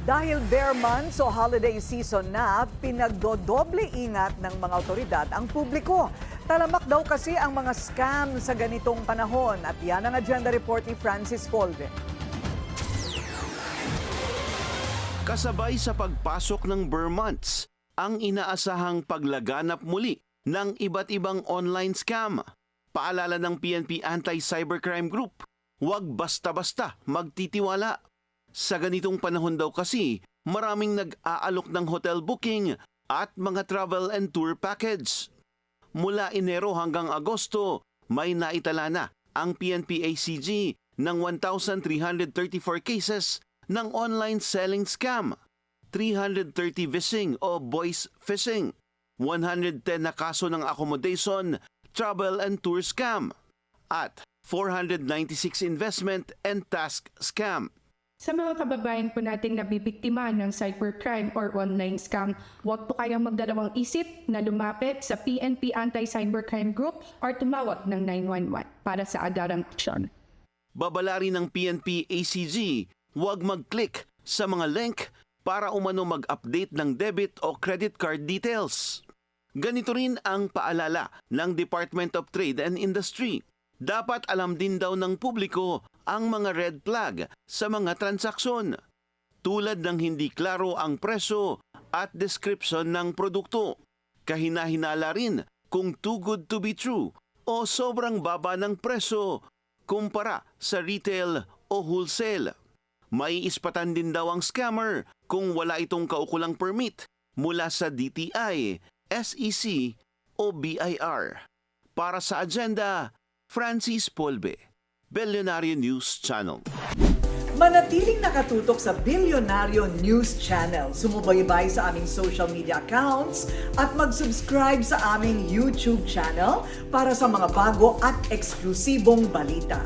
Dahil bare months o holiday season na, pinagdodoble ingat ng mga otoridad ang publiko. Talamak daw kasi ang mga scam sa ganitong panahon at yan ang agenda report ni Francis Folve. Kasabay sa pagpasok ng bare months, ang inaasahang paglaganap muli ng iba't ibang online scam. Paalala ng PNP Anti-Cybercrime Group, huwag basta-basta magtitiwala. Sa ganitong panahon daw kasi, maraming nag-aalok ng hotel booking at mga travel and tour package. Mula Enero hanggang Agosto, may naitala na ang PNP ACG ng 1,334 cases ng online selling scam, 330 phishing o voice phishing, 110 na kaso ng accommodation, travel and tour scam, at 496 investment and task scam. Sa mga kababayan po nating nabibiktima ng cybercrime or online scam, huwag po kayong magdalawang isip na lumapit sa PNP Anti-Cybercrime Group or tumawag ng 911 para sa agarang aksyon. Babala rin ng PNP ACG, huwag mag-click sa mga link para umano mag-update ng debit o credit card details. Ganito rin ang paalala ng Department of Trade and Industry. Dapat alam din daw ng publiko ang mga red flag sa mga transaksyon, tulad ng hindi klaro ang presyo at description ng produkto. Kahina-hinala rin kung too good to be true o sobrang baba ng presyo kumpara sa retail o wholesale. May ispatan din daw ang scammer kung wala itong kaukulang permit mula sa DTI, SEC o BIR. Para sa agenda, Francis Folve, Billionaire News Channel. Manatiling nakatutok sa Billionaire News Channel. Sumubaybay sa aming social media accounts at mag-subscribe sa aming YouTube channel para sa mga bago at eksklusibong balita.